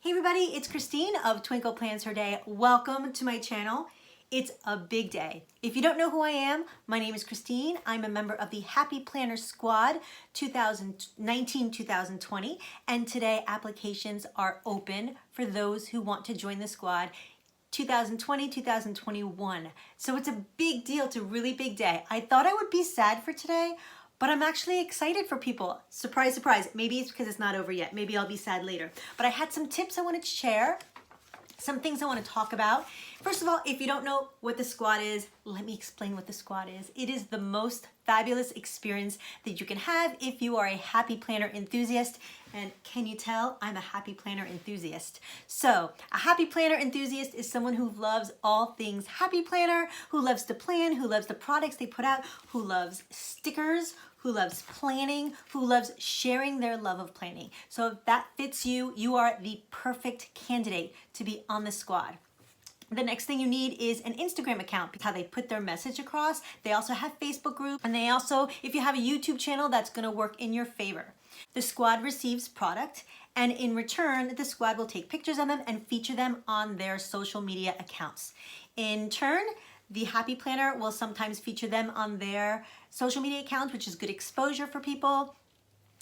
Hey everybody, it's Christine of Twinkle Plans Her Day. Welcome to my channel. It's a big day. If you don't know who I am, my name is Christine. I'm a member of the Happy Planner Squad 2019-2020, and today applications are open for those who want to join the squad 2020-2021. So it's a big deal. It's a really big day. I thought I would be sad for today, but I'm actually excited for people. Surprise, surprise. Maybe it's because it's not over yet. Maybe I'll be sad later. But I had some tips I wanted to share, some things I want to talk about. First of all, if you don't know what the squad is, let me explain what the squad is. It is the most fabulous experience that you can have if you are a happy planner enthusiast. And can you tell I'm a happy planner enthusiast? So a happy planner enthusiast is someone who loves all things happy planner, who loves to plan, who loves the products they put out, who loves stickers, who loves planning, who loves sharing their love of planning. So if that fits you, you are the perfect candidate to be on the squad. The next thing you need is an Instagram account, because how they put their message across. They also have Facebook group, and they also, if you have a YouTube channel, that's gonna work in your favor. The squad receives product, and in return, the squad will take pictures of them and feature them on their social media accounts. In turn, the Happy Planner will sometimes feature them on their social media accounts, which is good exposure for people.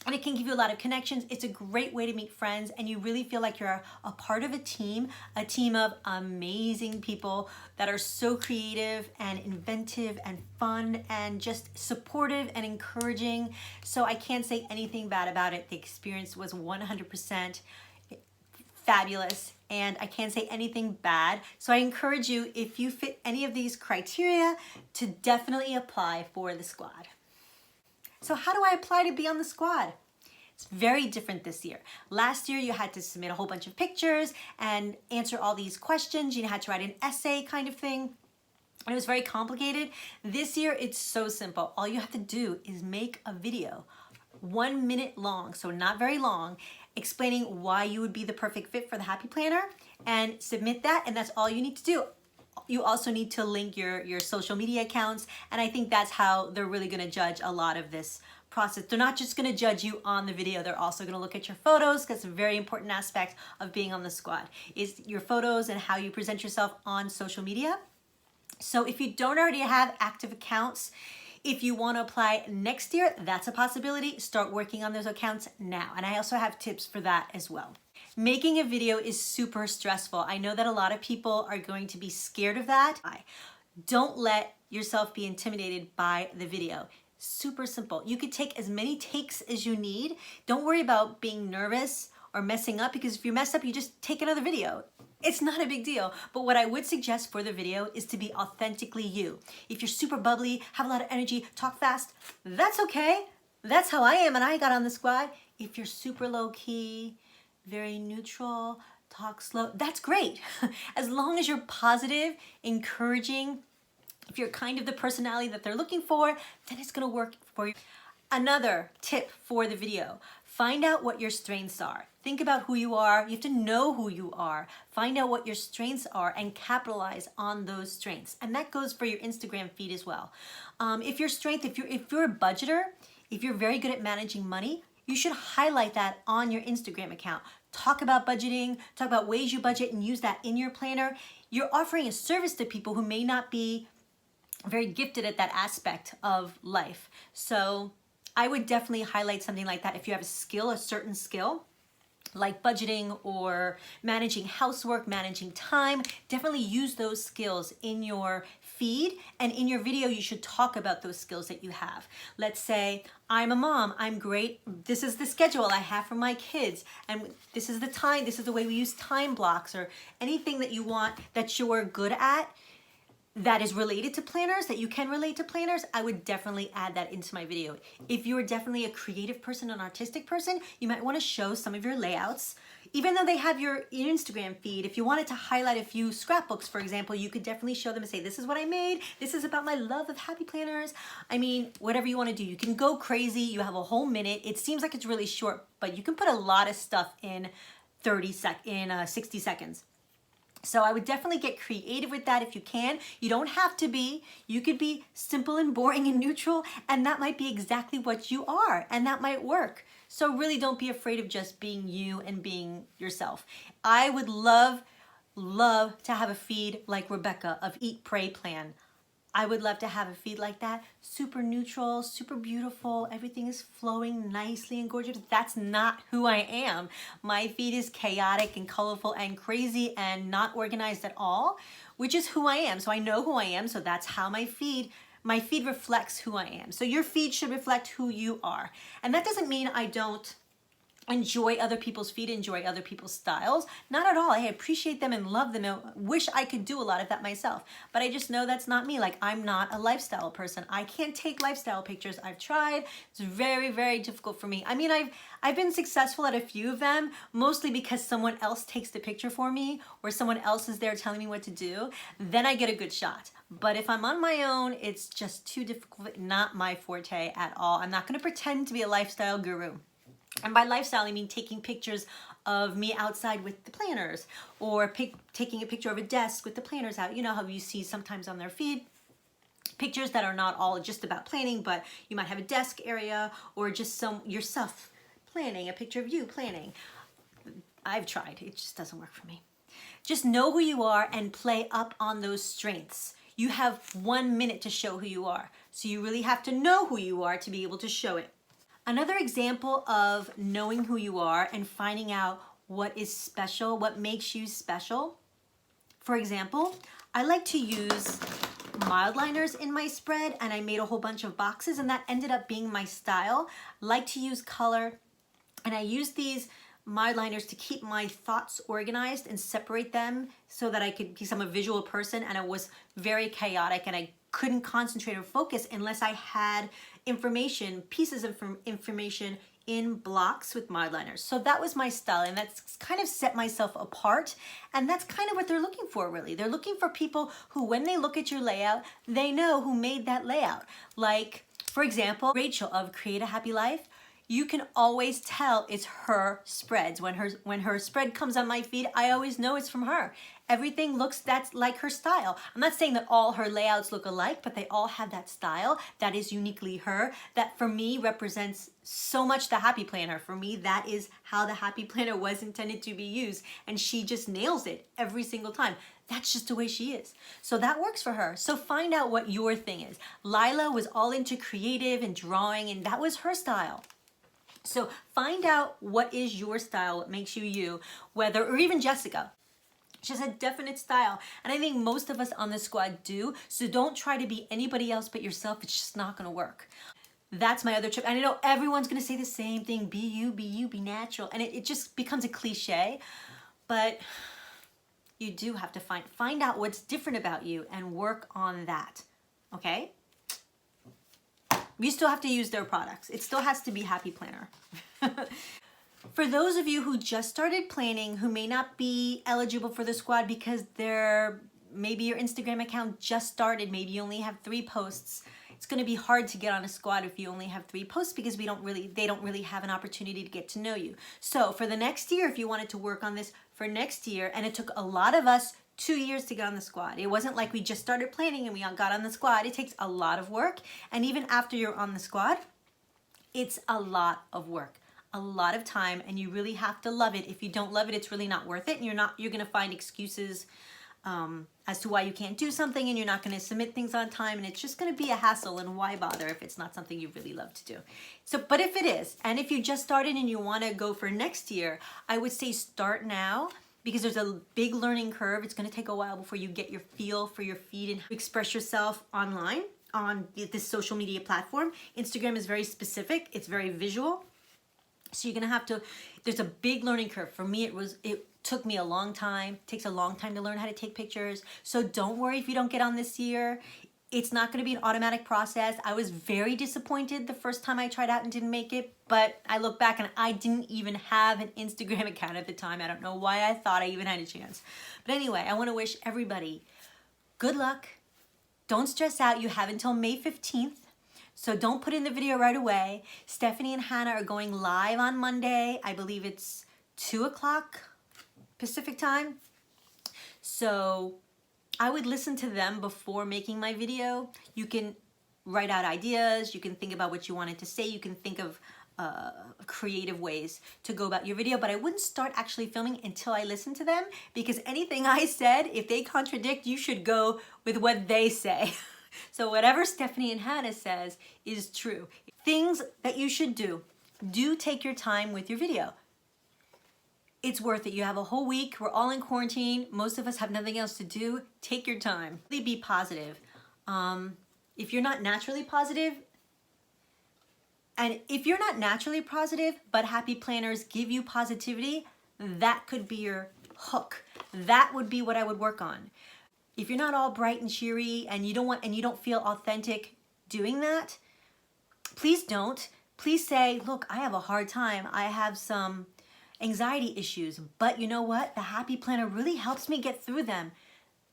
And it can give you a lot of connections. It's a great way to meet friends, and you really feel like you're a part of a team of amazing people that are so creative and inventive and fun and just supportive and encouraging. So I can't say anything bad about it. The experience was 100% fabulous, and I can't say anything bad. So I encourage you, if you fit any of these criteria, to definitely apply for the squad. So how do I apply to be on the squad? It's very different this year. Last year, you had to submit a whole bunch of pictures and answer all these questions. You had to write an essay kind of thing. And it was very complicated. This year, it's so simple. All you have to do is make a video, 1 minute long, so not very long, explaining why you would be the perfect fit for the Happy Planner, and submit that, and that's all you need to do. You also need to link your social media accounts, and I think that's how they're really gonna judge a lot of this process. They're not just gonna judge you on the video, they're also gonna look at your photos, because it's a very important aspect of being on the squad, is your photos and how you present yourself on social media. So if you don't already have active accounts, if you want to apply next year, that's a possibility. Start working on those accounts now. And I also have tips for that as well. Making a video is super stressful. I know that a lot of people are going to be scared of that. Don't let yourself be intimidated by the video. Super simple. You could take as many takes as you need. Don't worry about being nervous or messing up, because if you mess up, you just take another video. It's not a big deal. But what I would suggest for the video is to be authentically you. If you're super bubbly, have a lot of energy, talk fast, that's okay. That's how I am, and I got on the squad. If you're super low key, very neutral, talk slow, that's great. As long as you're positive, encouraging, if you're kind of the personality that they're looking for, then it's gonna work for you. Another tip for the video, find out what your strengths are. Think about who you are. You have to know who you are. Find out what your strengths are and capitalize on those strengths. And that goes for your Instagram feed as well. If you're a budgeter, if you're very good at managing money, you should highlight that on your Instagram account. Talk about budgeting, talk about ways you budget, and use that in your planner. You're offering a service to people who may not be very gifted at that aspect of life. So I would definitely highlight something like that if you have a skill, a certain skill, like budgeting or managing housework, managing time. Definitely use those skills in your feed, and in your video you should talk about those skills that you have. Let's say, I'm a mom, I'm great, this is the schedule I have for my kids, and this is the time, this is the way we use time blocks, or anything that you want that you're good at that is related to planners, that you can relate to planners, I would definitely add that into my video. If you're definitely a creative person, an artistic person, you might want to show some of your layouts. Even though they have your Instagram feed, if you wanted to highlight a few scrapbooks, for example, you could definitely show them and say, this is what I made, this is about my love of happy planners. I mean, whatever you want to do. You can go crazy, you have a whole minute. It seems like it's really short, but you can put a lot of stuff in 60 seconds. So I would definitely get creative with that if you can. You don't have to be. You could be simple and boring and neutral, and that might be exactly what you are, and that might work. So really don't be afraid of just being you and being yourself. I would love to have a feed like Rebecca of Eat, Pray, Plan. I would love to have a feed like that. Super neutral, super beautiful. Everything is flowing nicely and gorgeous. That's not who I am. My feed is chaotic and colorful and crazy and not organized at all, which is who I am. So I know who I am. So that's how my feed reflects who I am. So your feed should reflect who you are. And that doesn't mean I don't enjoy other people's feed, enjoy other people's styles. Not at all. I appreciate them and love them and wish I could do a lot of that myself. But I just know that's not me. Like, I'm not a lifestyle person. I can't take lifestyle pictures. I've tried. It's very, very difficult for me. I mean, I've been successful at a few of them, mostly because someone else takes the picture for me or someone else is there telling me what to do. Then I get a good shot. But if I'm on my own, it's just too difficult. Not my forte at all. I'm not going to pretend to be a lifestyle guru. And by lifestyle, I mean taking pictures of me outside with the planners or taking a picture of a desk with the planners out. You know how you see sometimes on their feed pictures that are not all just about planning, but you might have a desk area or just yourself planning, a picture of you planning. I've tried. It just doesn't work for me. Just know who you are and play up on those strengths. You have 1 minute to show who you are. So you really have to know who you are to be able to show it. Another example of knowing who you are and finding out what is special, what makes you special. For example, I like to use mild liners in my spread, and I made a whole bunch of boxes, and that ended up being my style. I like to use color, and I use these mild liners to keep my thoughts organized and separate them so that I could, because I'm a visual person and it was very chaotic and I couldn't concentrate or focus unless I had information, pieces of information in blocks with mild liners. So that was my style, and that's kind of set myself apart, and that's kind of what they're looking for, really. They're looking for people who, when they look at your layout, they know who made that layout. Like, for example, Rachel of Create a Happy Life. You can always tell it's her spreads. When her spread comes on my feed, I always know it's from her. Everything looks that's like her style. I'm not saying that all her layouts look alike, but they all have that style that is uniquely her, that for me represents so much the Happy Planner. For me, that is how the Happy Planner was intended to be used, and she just nails it every single time. That's just the way she is. So that works for her. So find out what your thing is. Lila was all into creative and drawing, and that was her style. So find out what is your style, what makes you you, or even Jessica. She has a definite style, and I think most of us on the squad do, so don't try to be anybody else but yourself. It's just not gonna work. That's my other tip. And I know everyone's gonna say the same thing, be you, be natural, and it just becomes a cliche, but you do have to find out what's different about you and work on that, okay? You still have to use their products. It still has to be Happy Planner. For those of you who just started planning, who may not be eligible for the squad because maybe your Instagram account just started, maybe you only have 3 posts. It's going to be hard to get on a squad if you only have 3 posts because they don't really have an opportunity to get to know you. So for the next year, if you wanted to work on this for next year, and it took a lot of us 2 years to get on the squad. It wasn't like we just started planning and we got on the squad. It takes a lot of work. And even after you're on the squad, it's a lot of work, a lot of time, and you really have to love it. If you don't love it, it's really not worth it. And you're going to find excuses as to why you can't do something, and you're not going to submit things on time, and it's just going to be a hassle, and why bother if it's not something you really love to do. So, but if it is, and if you just started and you want to go for next year, I would say start now, because there's a big learning curve. It's going to take a while before you get your feel for your feed and express yourself online on this social media platform. Instagram is very specific. It's very visual. So you're going to have to, there's a big learning curve. For me, it took me a long time. It takes a long time to learn how to take pictures. So don't worry if you don't get on this year. It's not going to be an automatic process. I was very disappointed the first time I tried out and didn't make it, but I look back and I didn't even have an Instagram account at the time. I don't know why I thought I even had a chance. But anyway, I want to wish everybody good luck. Don't stress out. You have until May 15th. So don't put in the video right away. Stephanie and Hannah are going live on Monday. I believe it's 2 o'clock Pacific time. So I would listen to them before making my video. You can write out ideas, you can think about what you wanted to say, you can think of creative ways to go about your video, but I wouldn't start actually filming until I listen to them, because anything I said, if they contradict, you should go with what they say. So whatever Stephanie and Hannah says is true. Things that you should do. Do take your time with your video. It's worth it. You have a whole week. We're all in quarantine. Most of us have nothing else to do. Take your time. Really be positive. If you're not naturally positive, but happy planners give you positivity, that could be your hook. That would be what I would work on. If you're not all bright and cheery and you don't feel authentic doing that, please don't. Please say, look, I have a hard time. I have some anxiety issues, but you know what? The happy planner really helps me get through them.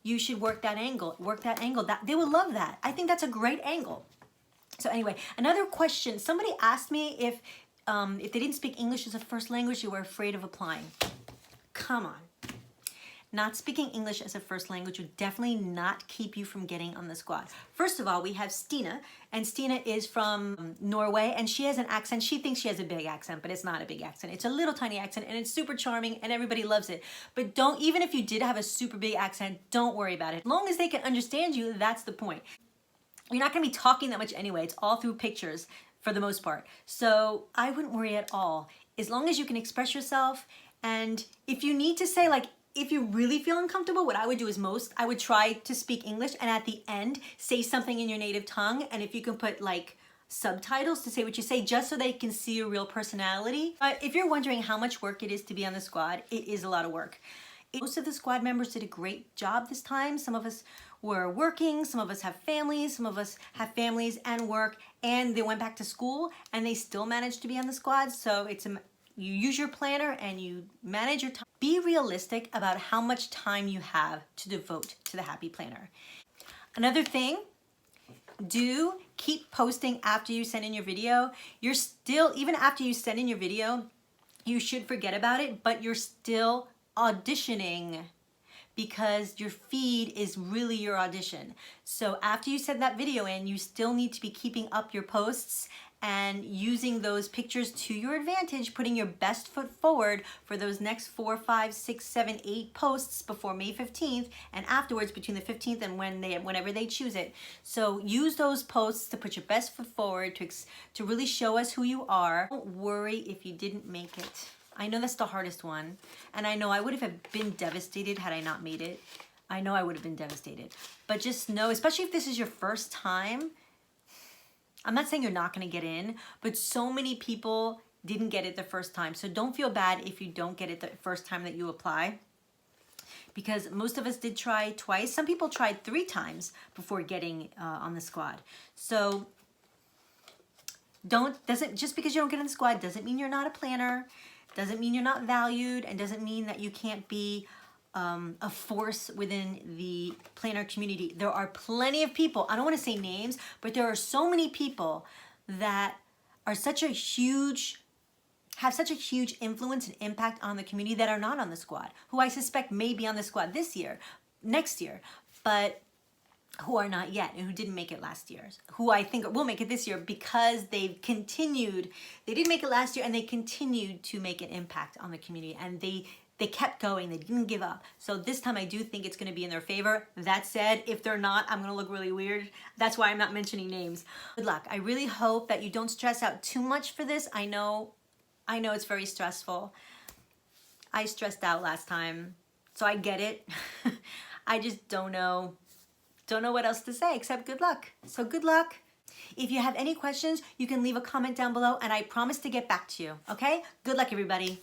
You should work that angle. That they would love that. I think that's a great angle. So anyway, another question. Somebody asked me if they didn't speak English as a first language, they were afraid of applying. Come on. Not speaking English as a first language would definitely not keep you from getting on the squad. First of all, we have Stina, and Stina is from Norway, and she has an accent. She thinks she has a big accent, but it's not a big accent. It's a little tiny accent, and it's super charming, and everybody loves it. But even if you did have a super big accent, don't worry about it. As long as they can understand you, that's the point. You're not gonna be talking that much anyway. It's all through pictures for the most part. So I wouldn't worry at all. As long as you can express yourself, and if you need to say, like, if you really feel uncomfortable, what I would do is I would try to speak English and at the end say something in your native tongue, and if you can put like subtitles to say what you say, just so they can see your real personality. But if you're wondering how much work it is to be on the squad, it is a lot of work. Most of the squad members did a great job this time. Some of us were working, some of us have families, some of us have families and work, and they went back to school and they still managed to be on the squad. So you use your planner and you manage your time. Be realistic about how much time you have to devote to the happy planner. Another thing, do keep posting after you send in your video. Even after you send in your video, you should forget about it, but you're still auditioning, because your feed is really your audition. So after you send that video in, you still need to be keeping up your posts and using those pictures to your advantage, putting your best foot forward for those next 4, 5, 6, 7, 8 posts before May 15th and afterwards between the 15th and whenever they choose it. So use those posts to put your best foot forward, to really show us who you are. Don't worry if you didn't make it. I know that's the hardest one, and I know I would have been devastated had I not made it. I know I would have been devastated. But just know, especially if this is your first time, I'm not saying you're not going to get in, but so many people didn't get it the first time. So don't feel bad if you don't get it the first time that you apply, because most of us did try twice. Some people tried 3 times before getting on the squad. So just because you don't get in the squad doesn't mean you're not a planner, doesn't mean you're not valued, and doesn't mean that you can't be a force within the planner community. There are plenty of people, I don't want to say names, but there are so many people that are have such a huge influence and impact on the community that are not on the squad, who I suspect may be on the squad next year, but who are not yet and who didn't make it last year, who I think will make it this year because they didn't make it last year and they continued to make an impact on the community, and they kept going, they didn't give up. So this time I do think it's gonna be in their favor. That said, if they're not, I'm gonna look really weird. That's why I'm not mentioning names. Good luck. I really hope that you don't stress out too much for this. I know it's very stressful. I stressed out last time, so I get it. I just don't know what else to say except good luck. So good luck. If you have any questions, you can leave a comment down below and I promise to get back to you, okay? Good luck, everybody.